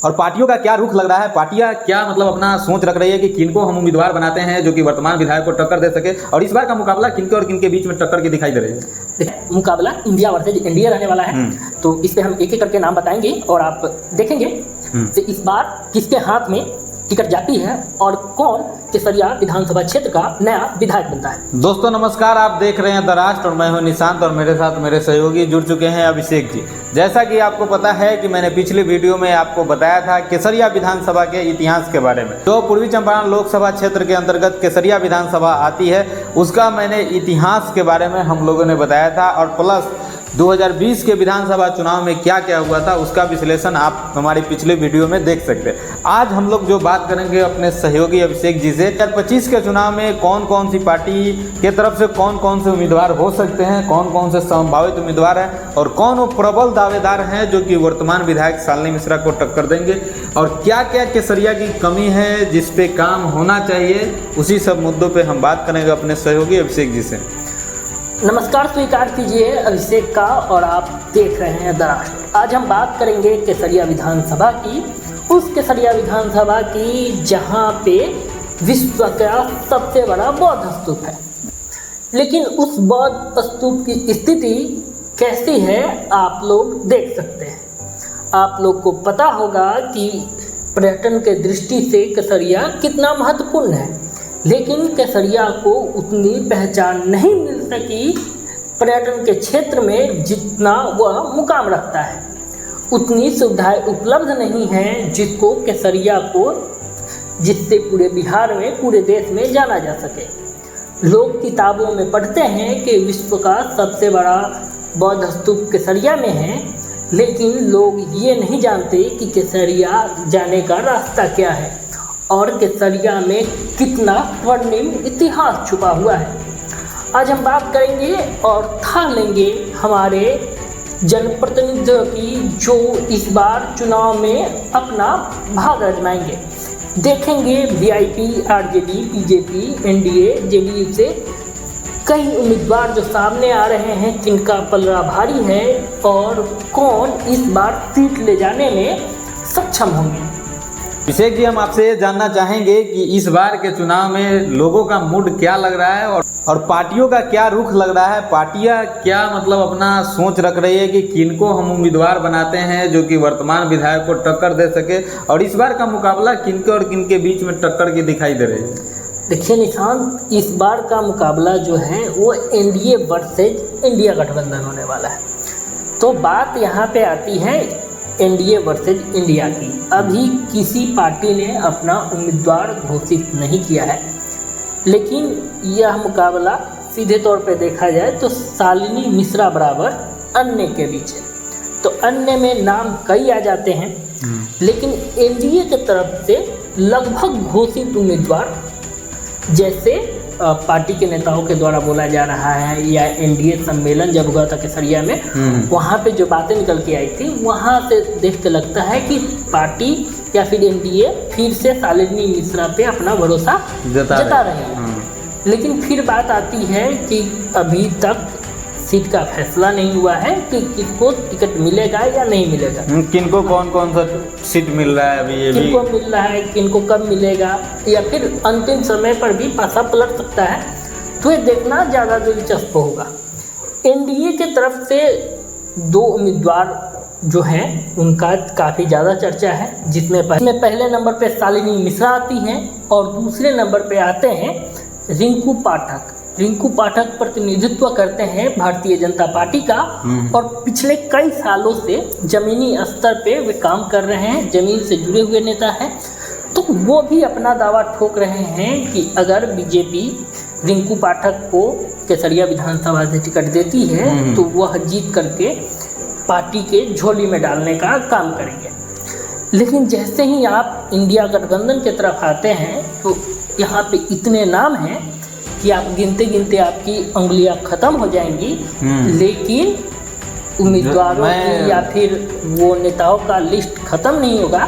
और पार्टियों का क्या रुख लग रहा है, पार्टियां क्या मतलब अपना सोच रख रही है कि किनको हम उम्मीदवार बनाते हैं जो कि वर्तमान विधायक को टक्कर दे सके, और इस बार का मुकाबला किनके और किनके बीच में टक्कर की दिखाई दे रही है? देखिए, मुकाबला इंडिया वर्सेज इंडिया रहने वाला है। तो इस पे हम एक एक करके नाम बताएंगे और आप देखेंगे कि इस बार किसके हाथ में टिकट जाती है और कौन केसरिया विधानसभा क्षेत्र का नया विधायक बनता है। दोस्तों नमस्कार, आप देख रहे हैं द राष्ट्र और मैं हूं निशांत और मेरे साथ मेरे सहयोगी जुड़ चुके हैं अभिषेक जी। जैसा कि आपको पता है कि मैंने पिछली वीडियो में आपको बताया था केसरिया विधानसभा के इतिहास के बारे में। जो पूर्वी चंपारण लोकसभा क्षेत्र के अंतर्गत केसरिया विधानसभा आती है उसका मैंने इतिहास के बारे में हम लोगों ने बताया था, और प्लस 2020 के विधानसभा चुनाव में क्या क्या हुआ था उसका विश्लेषण आप हमारी पिछले वीडियो में देख सकते हैं। आज हम लोग जो बात करेंगे अपने सहयोगी अभिषेक जी से 2025 के चुनाव में कौन कौन सी पार्टी के तरफ से कौन कौन से उम्मीदवार हो सकते हैं, कौन कौन से संभावित उम्मीदवार हैं और कौन वो प्रबल दावेदार हैं जो कि वर्तमान विधायक शालिनी मिश्रा को टक्कर देंगे, और क्या क्या केसरिया की कमी है जिस पे काम होना चाहिए, उसी सब मुद्दों पर हम बात करेंगे अपने सहयोगी अभिषेक जी से। नमस्कार स्वीकार कीजिए अभिषेक का, और आप देख रहे हैं द राष्ट्र। आज हम बात करेंगे केसरिया विधानसभा की, उस केसरिया विधानसभा की जहां पे विश्व का सबसे बड़ा बौद्ध स्तूप है। लेकिन उस बौद्ध स्तूप की स्थिति कैसी है आप लोग देख सकते हैं। आप लोग को पता होगा कि पर्यटन के दृष्टि से केसरिया कितना महत्वपूर्ण है, लेकिन केसरिया को उतनी पहचान नहीं मिल सकी पर्यटन के क्षेत्र में जितना वह मुकाम रखता है। उतनी सुविधाएं उपलब्ध नहीं हैं जिसको केसरिया को, जिससे पूरे बिहार में पूरे देश में जाना जा सके। लोग किताबों में पढ़ते हैं कि विश्व का सबसे बड़ा बौद्ध स्तूप केसरिया में है, लेकिन लोग ये नहीं जानते कि केसरिया जाने का रास्ता क्या है और केसरिया में कितना स्वर्णिम इतिहास छुपा हुआ है। आज हम बात करेंगे और ठान लेंगे हमारे जनप्रतिनिधियों की जो इस बार चुनाव में अपना भाग आजमाएंगे। देखेंगे VIP, RJD, BJP, NDA, JDU से कई उम्मीदवार जो सामने आ रहे हैं, किनका पलड़ा भारी है और कौन इस बार सीट ले जाने में सक्षम होंगे। अभिषेक जी, हम आपसे ये जानना चाहेंगे कि इस बार के चुनाव में लोगों का मूड क्या लग रहा है और पार्टियों का क्या रुख लग रहा है, पार्टियां क्या मतलब अपना सोच रख रही है कि किनको हम उम्मीदवार बनाते हैं जो कि वर्तमान विधायक को टक्कर दे सके, और इस बार का मुकाबला किनके और किनके बीच में टक्कर की दिखाई दे रही है? देखिए निशांत, इस बार का मुकाबला जो है वो एनडीए वर्सेज इंडिया गठबंधन होने वाला है। तो बात यहाँ पे आती है एनडीए वर्सेज इंडिया की। अभी किसी पार्टी ने अपना उम्मीदवार घोषित नहीं किया है, लेकिन यह मुकाबला सीधे तौर पे देखा जाए तो शालिनी मिश्रा बराबर अन्य के बीच है। तो अन्य में नाम कई आ जाते हैं, लेकिन एनडीए की तरफ से लगभग घोषित उम्मीदवार, जैसे पार्टी के नेताओं के द्वारा बोला जा रहा है, या एनडीए सम्मेलन जब हुआ था केसरिया में, वहाँ पे जो बातें निकल के आई थी, वहाँ से देख के लगता है कि पार्टी या फिर एनडीए फिर से शालिनी मिश्रा पे अपना भरोसा जता रहे हैं। लेकिन फिर बात आती है कि अभी तक सीट का फैसला नहीं हुआ है कि किसको टिकट मिलेगा या नहीं मिलेगा, किनको कौन कौन सा सीट मिल रहा है, अभी ये भी किनको मिल रहा है, किनको कब मिलेगा, या फिर अंतिम समय पर भी पासा पलट सकता है। तो ये देखना ज़्यादा दिलचस्प होगा। एनडीए की तरफ से दो उम्मीदवार जो हैं उनका काफ़ी ज़्यादा चर्चा है, जिसमें पहले नंबर पे शालिनी मिश्रा आती हैं और दूसरे नंबर पे आते हैं रिंकू पाठक। रिंकू पाठक प्रतिनिधित्व करते हैं भारतीय जनता पार्टी का, और पिछले कई सालों से जमीनी स्तर पे वे काम कर रहे हैं, जमीन से जुड़े हुए नेता हैं। तो वो भी अपना दावा ठोक रहे हैं कि अगर बीजेपी रिंकू पाठक को केसरिया विधानसभा से टिकट देती है तो वह जीत करके पार्टी के झोली में डालने का काम करेंगे। लेकिन जैसे ही आप इंडिया गठबंधन की तरफ आते हैं तो यहाँ पे इतने नाम हैं कि आप गिनते गिनते आपकी उंगलियां खत्म हो जाएंगी, लेकिन उम्मीदवारों की या फिर वो नेताओं का लिस्ट खत्म नहीं होगा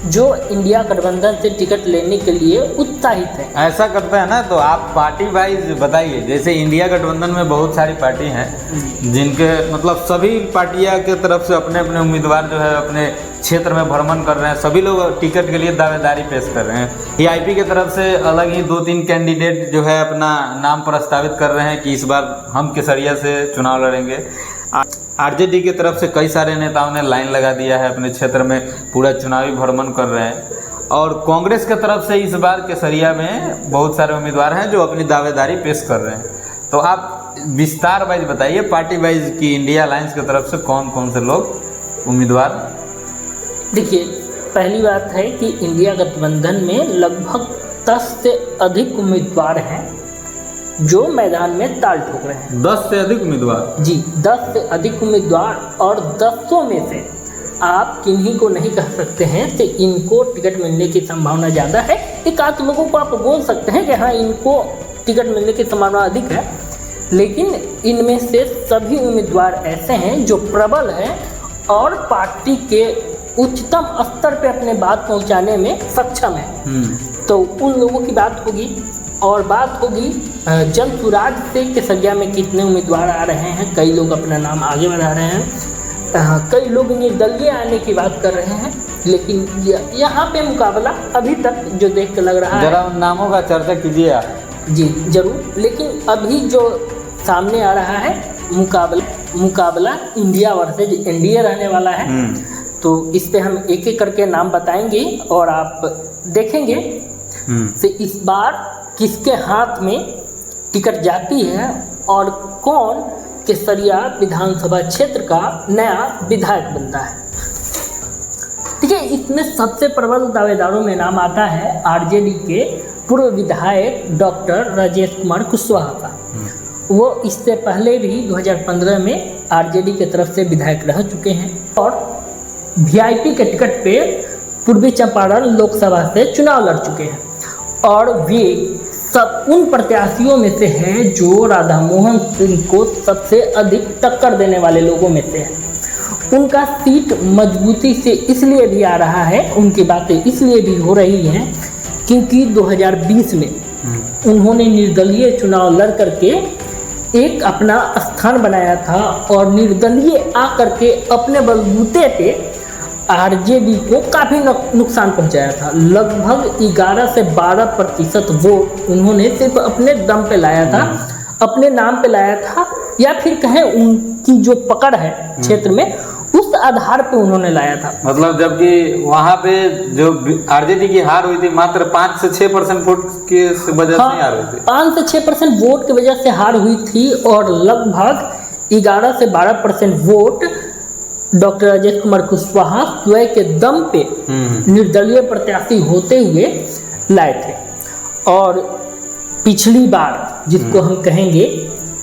जो इंडिया गठबंधन से टिकट लेने के लिए उत्साहित है। ऐसा करते हैं ना, तो आप पार्टी वाइज बताइए। जैसे इंडिया गठबंधन में बहुत सारी पार्टी हैं जिनके मतलब सभी पार्टियां के तरफ से अपने अपने उम्मीदवार जो है अपने क्षेत्र में भ्रमण कर रहे हैं, सभी लोग टिकट के लिए दावेदारी पेश कर रहे हैं। टीआईपी की तरफ से अलग ही 2-3 कैंडिडेट जो है अपना नाम प्रस्तावित कर रहे हैं कि इस बार हम केसरिया से चुनाव लड़ेंगे। आरजेडी की तरफ से कई सारे नेताओं ने लाइन लगा दिया है, अपने क्षेत्र में पूरा चुनावी भ्रमण कर रहे हैं। और कांग्रेस की तरफ से इस बार केसरिया में बहुत सारे उम्मीदवार हैं जो अपनी दावेदारी पेश कर रहे हैं। तो आप विस्तार वाइज बताइए, पार्टी वाइज की इंडिया अलायंस की तरफ से कौन कौन से लोग उम्मीदवार। देखिए, पहली बात है कि इंडिया गठबंधन में लगभग 10 से अधिक उम्मीदवार हैं जो मैदान में ताल ठोक रहे हैं। 10 से अधिक उम्मीदवार? जी, 10 से अधिक उम्मीदवार, और 10 में से आप किन्हीं को नहीं कह सकते हैं कि इनको टिकट मिलने की संभावना ज़्यादा है। एक आध लोगों को आप बोल सकते हैं कि हाँ, इनको टिकट मिलने की संभावना अधिक है, लेकिन इनमें से सभी उम्मीदवार ऐसे हैं जो प्रबल हैं और पार्टी के उच्चतम स्तर पर अपने बात पहुंचाने में सक्षम है। तो उन लोगों की बात होगी। और बात होगी जन सुराज से केसरिया में कितने उम्मीदवार आ रहे हैं। कई लोग अपना नाम आगे बढ़ा रहे हैं, कई लोग निर्दलीय आने की बात कर रहे हैं, लेकिन यहाँ पे मुकाबला अभी तक जो देख के लग रहा है। जरा उन नामों का चर्चा कीजिए आप। जी जरूर, लेकिन अभी जो सामने आ रहा है मुकाबला इंडिया वर्सेज एनडीए रहने वाला है। तो इस पे हम एक एक करके नाम बताएंगे और आप देखेंगे कि इस बार किसके हाथ में टिकट जाती है और कौन केसरिया विधानसभा क्षेत्र का नया विधायक बनता है। ठीक है, इसमें सबसे प्रबल दावेदारों में नाम आता है आरजेडी के पूर्व विधायक डॉक्टर राजेश कुमार कुशवाहा का। वो इससे पहले भी 2015 में आरजेडी की तरफ से विधायक रह चुके हैं और वीआईपी के टिकट पे पूर्वी चंपारण लोकसभा से चुनाव लड़ चुके हैं। और वे सब उन प्रत्याशियों में से हैं जो राधा मोहन सिंह को सबसे अधिक टक्कर देने वाले लोगों में से है। उनका सीट मजबूती से इसलिए भी आ रहा है, उनकी बातें इसलिए भी हो रही हैं क्योंकि 2020 में उन्होंने निर्दलीय चुनाव लड़ करके एक अपना स्थान बनाया था और निर्दलीय आकर के अपने बलबूते पे आरजेडी को काफ़ी नुकसान पहुंचाया था। लगभग 11 से 12% वोट उन्होंने सिर्फ अपने दम पे लाया था, अपने नाम पे लाया था, या फिर कहें उनकी जो पकड़ है क्षेत्र में उस आधार पे उन्होंने लाया था। मतलब जबकि वहाँ पे जो आरजेडी की हार हुई थी मात्र 5 से 6% वोट की वजह से हार हुई थी। 5 से 6% वोट की वजह से हार हुई थी और लगभग 11 से 12% वोट डॉक्टर राजेश कुमार कुशवाहा स्वयं के दम पे निर्दलीय प्रत्याशी होते हुए लाए थे। और पिछली बार जिसको हम कहेंगे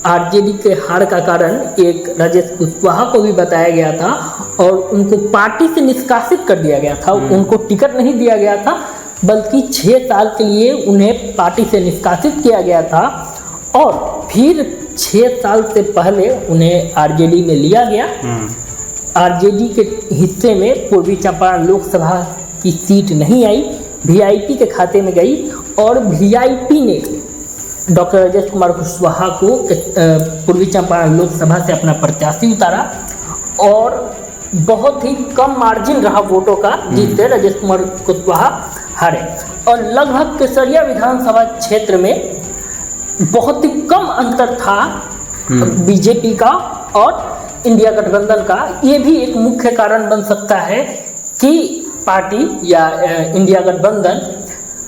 आरजेडी के हार का कारण एक राजेश कुशवाहा को भी बताया गया था और उनको पार्टी से निष्कासित कर दिया गया था। उनको टिकट नहीं दिया गया था, बल्कि 6 साल के लिए उन्हें पार्टी से निष्कासित किया गया था और फिर 6 साल से पहले उन्हें आरजेडी में लिया गया। आरजेडी के हिस्से में पूर्वी चंपारण लोकसभा की सीट नहीं आई, वीआईपी के खाते में गई और वीआईपी ने डॉक्टर राजेश कुमार कुशवाहा को पूर्वी चंपारण लोकसभा से अपना प्रत्याशी उतारा और बहुत ही कम मार्जिन रहा वोटों का, जिससे राजेश कुमार कुशवाहा हारे। और लगभग केसरिया विधानसभा क्षेत्र में बहुत ही कम अंतर था बीजेपी का और इंडिया गठबंधन का। ये भी एक मुख्य कारण बन सकता है कि पार्टी या इंडिया गठबंधन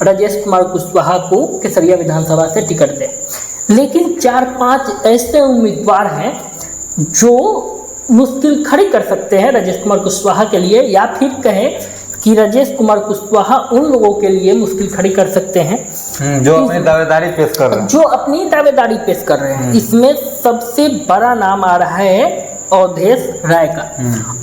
राजेश कुमार कुशवाहा को केसरिया विधानसभा से टिकट दे। लेकिन 4-5 ऐसे उम्मीदवार हैं जो मुश्किल खड़ी कर सकते हैं राजेश कुमार कुशवाहा के लिए, या फिर कहें कि राजेश कुमार कुशवाहा उन लोगों के लिए मुश्किल खड़ी कर सकते हैं जो अपनी दावेदारी पेश कर रहे हैं। इसमें सबसे बड़ा नाम आ रहा है अवधेश राय का।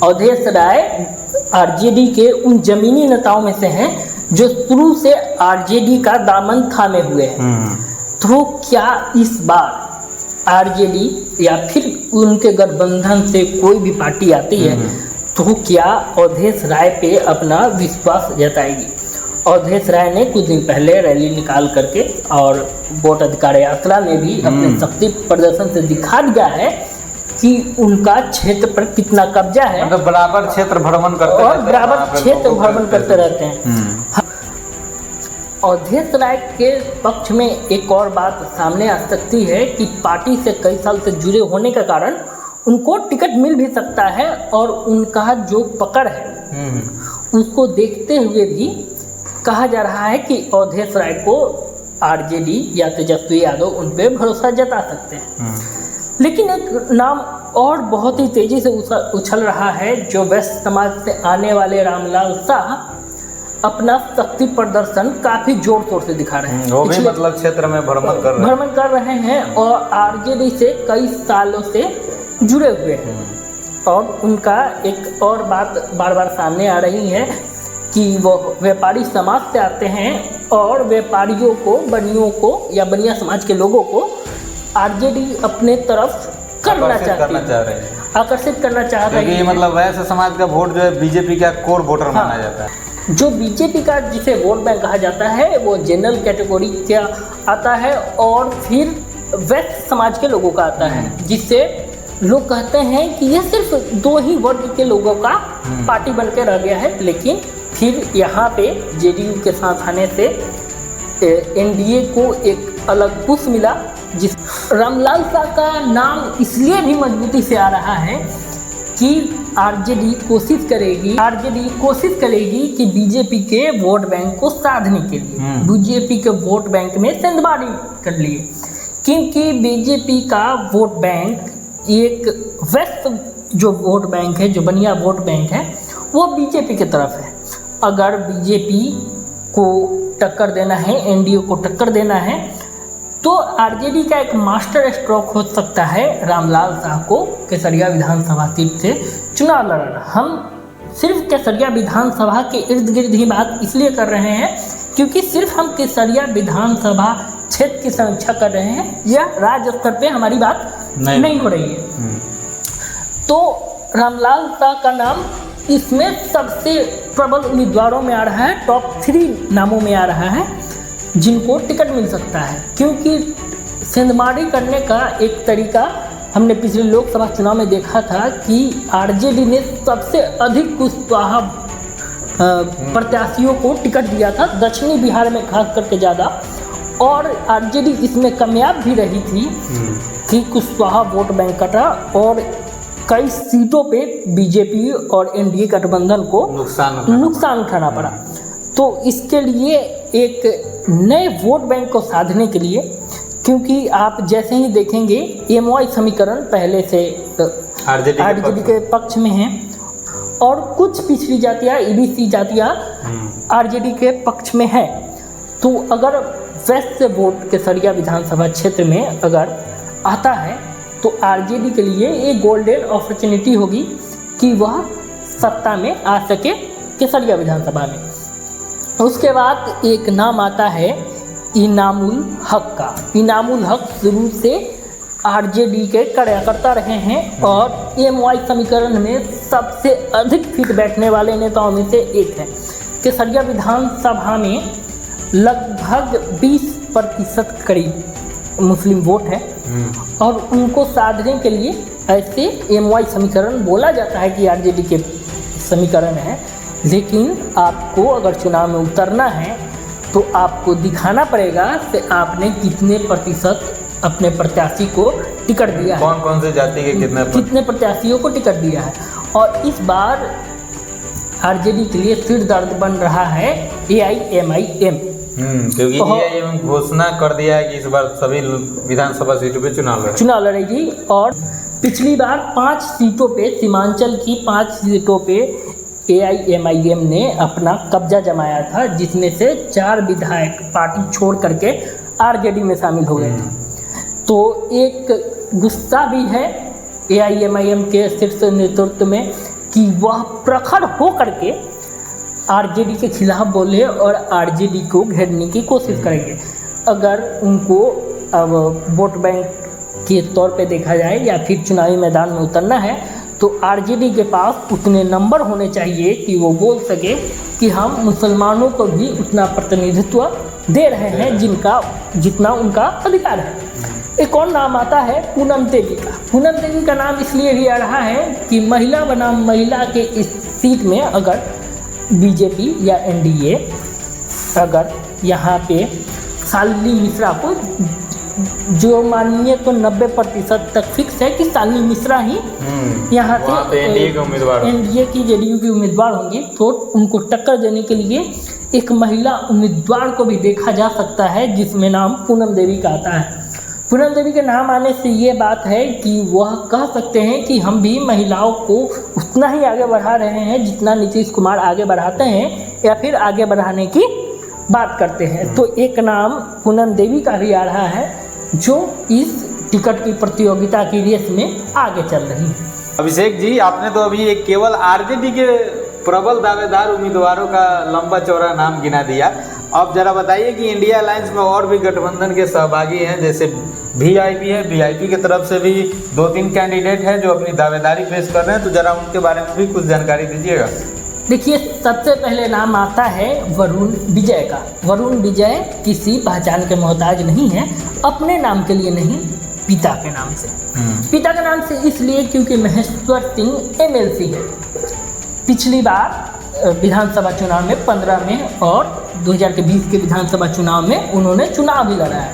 अवधेश राय आरजेडी के उन जमीनी नेताओं में से हैं जो शुरू से आरजेडी का दामन थामे हुए हैं। तो क्या इस बार आरजेडी या फिर उनके गठबंधन से कोई भी पार्टी आती है तो क्या अवधेश राय पे अपना विश्वास जताएगी। अवधेश राय ने कुछ दिन पहले रैली निकाल करके और वोट अधिकार यात्रा में भी अपने शक्ति प्रदर्शन से दिखा दिया है कि उनका क्षेत्र पर कितना कब्जा है, मतलब बराबर क्षेत्र भ्रमण करते और बराबर क्षेत्र भ्रमण करते रहते हैं। अवधेश राय के पक्ष में एक और बात सामने आ सकती है कि पार्टी से कई साल से जुड़े होने के कारण उनको टिकट मिल भी सकता है, और उनका जो पकड़ है उसको देखते हुए भी कहा जा रहा है कि अवधेश राय को आरजेडी या तेजस्वी यादव उन पर भरोसा जता सकते हैं। लेकिन एक नाम और बहुत ही तेजी से उछल रहा है, जो वैश्य समाज से आने वाले रामलाल शाह अपना शक्ति प्रदर्शन काफी जोर शोर से दिखा रहे हैं। वो भी मतलब क्षेत्र में भ्रमण कर रहे हैं और आरजेडी से कई सालों से जुड़े हुए हैं। और उनका एक और बात बार बार सामने आ रही है कि वो व्यापारी समाज से आते हैं और व्यापारियों को, बनियों को या बनिया समाज के लोगों को आरजेडी अपने तरफ आकर्षित करना चाह रही है। मतलब वैसे समाज का वोट जो है बीजेपी का कोर वोटर माना जाता है। जो बीजेपी का जिसे वोट बैंक कहा जाता है वो जनरल कैटेगरी का आता है और फिर वैश्य समाज के लोगों का आता है, जिससे लोग कहते हैं कि यह सिर्फ दो ही वर्ग के लोगों का पार्टी बन के रह गया है। लेकिन फिर यहाँ पे जेडीयू के साथ आने से एनडीए को एक अलग पुश मिला, जिस रामलाल शाह का नाम इसलिए भी मजबूती से आ रहा है कि आरजेडी कोशिश करेगी कि बीजेपी के वोट बैंक को साधने के लिए बीजेपी के वोट बैंक में सेंधमारी कर लिए, क्योंकि बीजेपी का वोट बैंक एक वेस्ट जो वोट बैंक है, जो बनिया वोट बैंक है, वो बीजेपी की तरफ है। अगर बीजेपी को टक्कर देना है, एनडीए को टक्कर देना है, तो आरजेडी का एक मास्टर स्ट्रोक हो सकता है रामलाल शाह को केसरिया विधानसभा सीट से चुनाव लड़ाना। हम सिर्फ केसरिया विधानसभा के इर्द गिर्द ही बात इसलिए कर रहे हैं क्योंकि सिर्फ हम केसरिया विधानसभा क्षेत्र की समीक्षा कर रहे हैं, यह राज्य स्तर पे हमारी बात नहीं हो रही है। तो रामलाल शाह का नाम इसमें सबसे प्रबल उम्मीदवारों में आ रहा है, टॉप 3 नामों में आ रहा है जिनको टिकट मिल सकता है। क्योंकि सेंधमारी करने का एक तरीका हमने पिछले लोकसभा चुनाव में देखा था कि आरजेडी ने सबसे अधिक कुशवाहा प्रत्याशियों को टिकट दिया था, दक्षिणी बिहार में खास करके ज़्यादा, और आरजेडी इसमें कामयाब भी रही थी कि कुशवाहा वोट बैंक कटा और कई सीटों पे बीजेपी और एनडीए गठबंधन को नुकसान उठाना पड़ा। तो इसके लिए एक नए वोट बैंक को साधने के लिए, क्योंकि आप जैसे ही देखेंगे एमवाई समीकरण पहले से आरजेडी के पक्ष में हैं और कुछ पिछड़ी जातियाँ, ईबीसी जातियाँ आरजेडी के पक्ष में है। तो अगर वेस्ट से वोट केसरिया विधानसभा क्षेत्र में अगर आता है तो आरजेडी के लिए एक गोल्डन अपॉर्चुनिटी होगी कि वह सत्ता में आ सके केसरिया विधानसभा में। उसके बाद एक नाम आता है इनामुल हक का। इनामुल हक शुरू से आरजेडी के कार्यकर्ता रहे हैं और एमवाई समीकरण में सबसे अधिक फिट बैठने वाले नेताओं में से एक है। केसरिया विधानसभा में लगभग 20% करीब मुस्लिम वोट है और उनको साधने के लिए ऐसे एमवाई समीकरण बोला जाता है कि आरजेडी के समीकरण है। लेकिन आपको अगर चुनाव में उतरना है तो आपको दिखाना पड़ेगा कि आपने कितने प्रतिशत अपने प्रत्याशी को टिकट दिया है, कौन से जाति के कितने प्रत्याशियों को टिकट दिया है। और इस बार आरजेडी के लिए सिर दर्द बन रहा है AIMIM, क्योंकि AIM घोषणा कर दिया है कि इस बार सभी विधानसभा सीटों पे चुनाव लड़ेगी। और पिछली बार 5 सीटों पे, सीमांचल की 5 सीटों पे AIMIM ने अपना कब्जा जमाया था, जिसमें से 4 विधायक पार्टी छोड़ करके आरजेडी में शामिल हो गए थे। तो एक गुस्सा भी है AIMIM के शीर्ष नेतृत्व में कि वह प्रखर हो करके आरजेडी के खिलाफ बोले और आरजेडी को घेरने की कोशिश करेंगे। अगर उनको अब वोट बैंक के तौर पे देखा जाए या फिर चुनावी मैदान में उतरना है तो आरजेडी के पास उतने नंबर होने चाहिए कि वो बोल सके कि हम मुसलमानों को भी उतना प्रतिनिधित्व दे रहे हैं जितना उनका अधिकार है। एक और नाम आता है पूनम देवी का। पूनम देवी का नाम इसलिए भी आ रहा है कि महिला बनाम महिला के इस सीट में अगर बीजेपी या एनडीए अगर यहाँ पे शालिनी मिश्रा को, जो मानिए तो 90% तक फिक्स है कि शालिनी मिश्रा ही यहाँ से एनडीए की जेडीयू की उम्मीदवार होंगी, तो उनको टक्कर देने के लिए एक महिला उम्मीदवार को भी देखा जा सकता है जिसमें नाम पूनम देवी का आता है। पूनम देवी के नाम आने से ये बात है कि वह कह सकते हैं कि हम भी महिलाओं को उतना ही आगे बढ़ा रहे हैं जितना नीतीश कुमार आगे बढ़ाते हैं या फिर आगे बढ़ाने की बात करते हैं। तो एक नाम पूनम देवी का भी आ रहा है जो इस टिकट की प्रतियोगिता की रेस में आगे चल रही है। अभिषेक जी, आपने तो अभी एक केवल आरजेडी के प्रबल दावेदार उम्मीदवारों का लंबा चौड़ा नाम गिना दिया। अब जरा बताइए कि इंडिया अलायंस में और भी गठबंधन के सहभागी हैं, जैसे वीआईपी है, वीआईपी की तरफ से भी 2-3 कैंडिडेट हैं जो अपनी दावेदारी पेश कर रहे हैं, तो जरा उनके बारे में भी कुछ जानकारी दीजिएगा। देखिए, सबसे पहले नाम आता है वरुण विजय का। वरुण विजय किसी पहचान के मोहताज नहीं है, अपने नाम के लिए नहीं, पिता के नाम से। पिता के नाम से इसलिए क्योंकि महेश्वर सिंह एमएलसी है। पिछली बार विधानसभा चुनाव में 15 में और 2020 के विधानसभा चुनाव में उन्होंने चुनाव भी लड़ा है।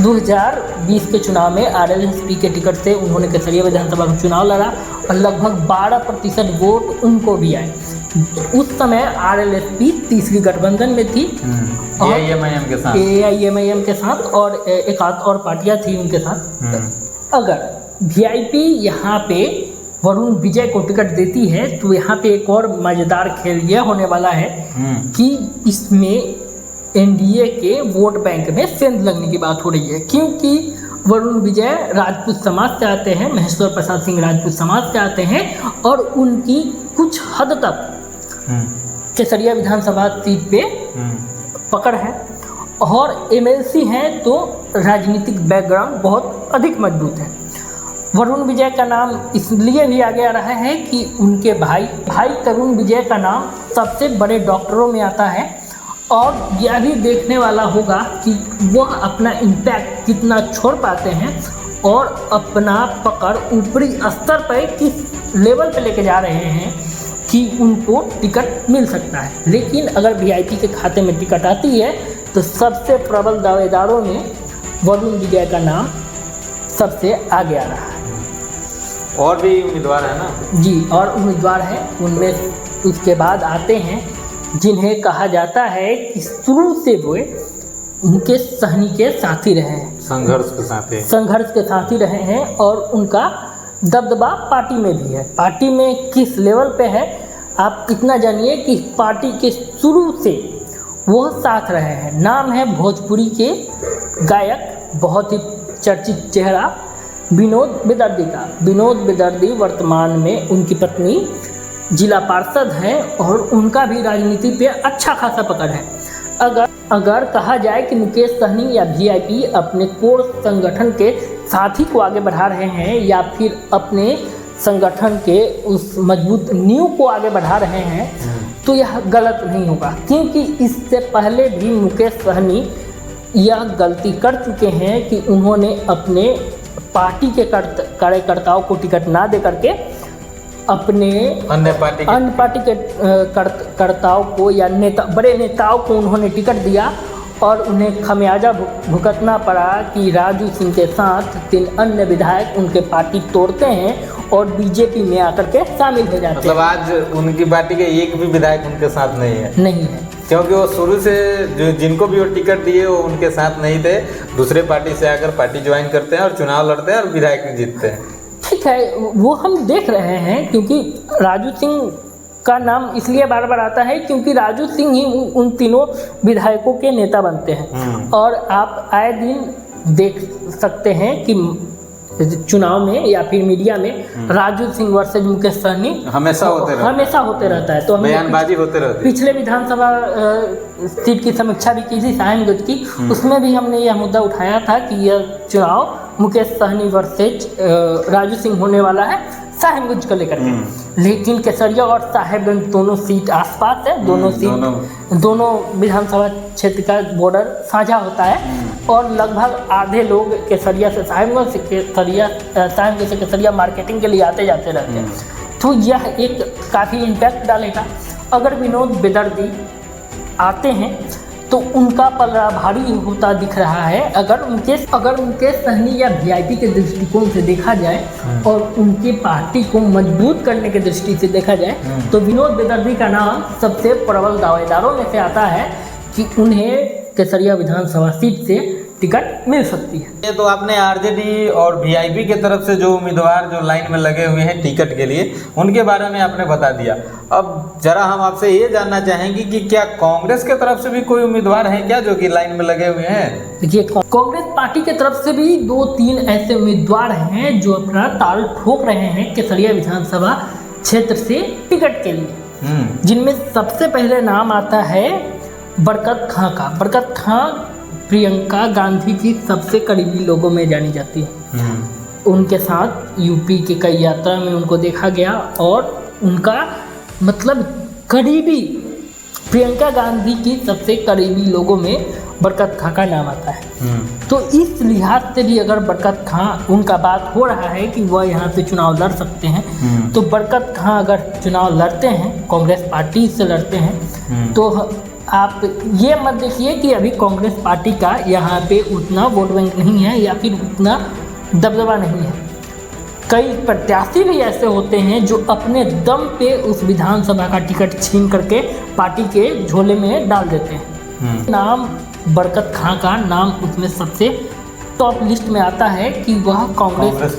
2020 के चुनाव में आरएलएसपी के टिकट से उन्होंने केसरिया विधानसभा का चुनाव लड़ा और लगभग 12% वोट उनको भी आए। उस समय आरएलएसपी तीसरी गठबंधन में थी एआईएमआईएम के साथ और एक आध और पार्टियां थी उनके साथ। अगर वीआईपी यहाँ पे वरुण विजय को टिकट देती है तो यहाँ पे एक और मजेदार खेल यह होने वाला है कि इसमें एनडीए के वोट बैंक में सेंध लगने की बात हो रही है, क्योंकि वरुण विजय राजपूत समाज से आते हैं, महेश्वर प्रसाद सिंह राजपूत समाज से आते हैं और उनकी कुछ हद तक केसरिया विधानसभा सीट पे पकड़ है और एमएलसी हैं तो राजनीतिक बैकग्राउंड बहुत अधिक मजबूत है। वरुण विजय का नाम इसलिए भी आगे आ रहा है कि उनके भाई तरुण विजय का नाम सबसे बड़े डॉक्टरों में आता है और यह भी देखने वाला होगा कि वह अपना इम्पैक्ट कितना छोड़ पाते हैं और अपना पकड़ ऊपरी स्तर पर किस लेवल पे लेके जा रहे हैं कि उनको टिकट मिल सकता है। लेकिन अगर वीआईपी के खाते में टिकट आती है तो सबसे प्रबल दावेदारों में वरुण विजय का नाम सबसे आगे आ रहा है। और भी उम्मीदवार है ना? जी, और उम्मीदवार हैं, उनमें उसके बाद आते हैं जिन्हें कहा जाता है कि शुरू से वो उनके सहनी के साथी रहे हैं, संघर्ष के साथी रहे हैं और उनका दबदबा पार्टी में भी है। पार्टी में किस लेवल पे है आप इतना जानिए कि पार्टी के शुरू से वो साथ रहे हैं। नाम है भोजपुरी के गायक, बहुत ही चर्चित चेहरा विनोद बेदर्दी का। विनोद बेदर्दी वर्तमान में उनकी पत्नी जिला पार्षद हैं और उनका भी राजनीति पे अच्छा खासा पकड़ है। अगर कहा जाए कि मुकेश सहनी या वीआईपी अपने कोर संगठन के साथी को आगे बढ़ा रहे हैं या फिर अपने संगठन के उस मजबूत नींव को आगे बढ़ा रहे हैं तो यह गलत नहीं होगा, क्योंकि इससे पहले भी मुकेश सहनी यह गलती कर चुके हैं कि उन्होंने अपने पार्टी के कार्यकर्ताओं को टिकट ना दे करके अपने अन्य पार्टी के कर्ताओं को या बड़े नेताओं को उन्होंने टिकट दिया और उन्हें खमियाजा भुगतना पड़ा कि राजू सिंह के साथ 3 अन्य विधायक उनके पार्टी तोड़ते हैं और बीजेपी में आकर के शामिल हो जाते हैं। मतलब आज उनकी पार्टी के एक भी विधायक उनके साथ नहीं है, क्योंकि वो शुरू से जिनको भी वो टिकट दिए वो उनके साथ नहीं थे, दूसरे पार्टी से आकर पार्टी ज्वाइन करते हैं और चुनाव लड़ते हैं और विधायक जीतते हैं। ठीक है, वो हम देख रहे हैं, क्योंकि राजू सिंह का नाम इसलिए बार बार आता है क्योंकि राजू सिंह ही उन तीनों विधायकों के नेता बनते हैं। और आप आए दिन देख सकते हैं कि चुनाव में या फिर मीडिया में राजू सिंह वर्सेज मुकेश सहनी हमेशा होते रहता है। तो बयानबाजी होते रहती है। पिछले विधानसभा सीट की समीक्षा भी की थी साहिबगंज की, उसमें भी हमने यह मुद्दा उठाया था कि यह चुनाव मुकेश सहनी वर्सेज राजू सिंह होने वाला है। साहिबगंज को लेकर के। लेकिन केसरिया और साहिबगंज दोनों सीट आसपास है, दोनों विधानसभा क्षेत्र का बॉर्डर साझा होता है और लगभग आधे लोग केसरिया से साहिबगंज से केसरिया मार्केटिंग के लिए आते जाते रहते हैं। तो यह एक काफ़ी इम्पैक्ट डालेगा। अगर विनोद बेदर्दी आते हैं तो उनका पलड़ा भारी होता दिख रहा है। अगर उनके सहनी या वीआईपी के दृष्टिकोण से देखा जाए और उनकी पार्टी को मजबूत करने की दृष्टि से देखा जाए तो विनोद बेदर्दी का नाम सबसे प्रबल दावेदारों में से आता है कि उन्हें केसरिया विधानसभा सीट से टिकट मिल सकती है। ये तो आपने आरजेडी और वीआईपी के तरफ से जो उम्मीदवार जो लाइन में लगे हुए हैं टिकट के लिए, उनके बारे में आपने बता दिया। अब जरा हम आपसे ये जानना चाहेंगे कि क्या कांग्रेस के तरफ से भी कोई उम्मीदवार हैं क्या जो कि लाइन में लगे हुए हैं? देखिए, कांग्रेस पार्टी की तरफ से भी 2-3 ऐसे उम्मीदवार हैं जो अपना ताल ठोक रहे हैं केसरिया विधानसभा क्षेत्र से टिकट के लिए, जिनमें सबसे पहले नाम आता है बरकत खां का। बरकत खां प्रियंका गांधी की सबसे करीबी लोगों में जानी जाती है। उनके साथ यूपी की कई यात्रा में उनको देखा गया और उनका मतलब करीबी प्रियंका गांधी की सबसे करीबी लोगों में बरकत खां का नाम आता है। तो इस लिहाज से भी अगर बरकत खां, उनका बात हो रहा है कि वह यहाँ से चुनाव लड़ सकते हैं, तो बरकत खां अगर चुनाव लड़ते हैं, कांग्रेस पार्टी से लड़ते हैं, तो आप ये मत देखिए कि अभी कांग्रेस पार्टी का यहाँ पे उतना वोट बैंक नहीं है या फिर उतना दबदबा नहीं है। कई प्रत्याशी भी ऐसे होते हैं जो अपने दम पे उस विधानसभा का टिकट छीन करके पार्टी के झोले में डाल देते हैं। नाम बरकत खां का नाम उसमें सबसे टॉप लिस्ट में आता है कि वह कांग्रेस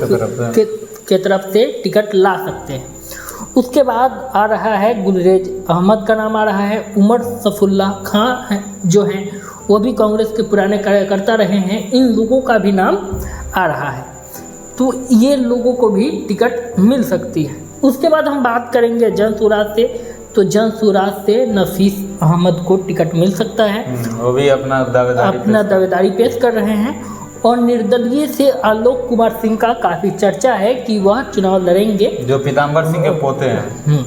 के तरफ से टिकट ला सकते हैं। उसके बाद आ रहा है गुलरेज अहमद का नाम आ रहा है। उमर सफुल्ला खां जो हैं वो भी कांग्रेस के पुराने कार्यकर्ता रहे हैं। इन लोगों का भी नाम आ रहा है, तो ये लोगों को भी टिकट मिल सकती है। उसके बाद हम बात करेंगे जनसुराज से, तो जनसुराज से नफीस अहमद को टिकट मिल सकता है। वो भी अपना दावेदारी पेश कर रहे हैं। और निर्दलीय से आलोक कुमार सिंह का काफ़ी चर्चा है कि वह चुनाव लड़ेंगे, जो पीताम्बर सिंह के पोते हैं।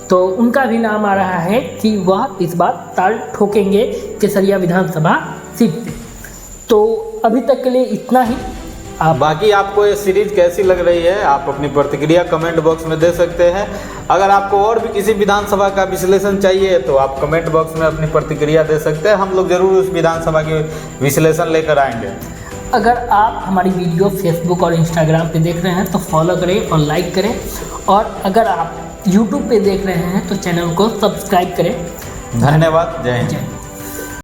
तो उनका भी नाम आ रहा है कि वह इस बार ताल ठोकेंगे केसरिया विधानसभा सीट पे। तो अभी तक के लिए इतना ही। बाकी आपको ये सीरीज कैसी लग रही है, आप अपनी प्रतिक्रिया कमेंट बॉक्स में दे सकते हैं। अगर आपको और भी किसी विधानसभा का विश्लेषण चाहिए तो आप कमेंट बॉक्स में अपनी प्रतिक्रिया दे सकते हैं। हम लोग जरूर उस विधानसभा के विश्लेषण लेकर आएंगे। अगर आप हमारी वीडियो फेसबुक और इंस्टाग्राम पे देख रहे हैं तो फॉलो करें और लाइक करें, और अगर आप यूट्यूब पे देख रहे हैं तो चैनल को सब्सक्राइब करें। धन्यवाद। जय हिंद।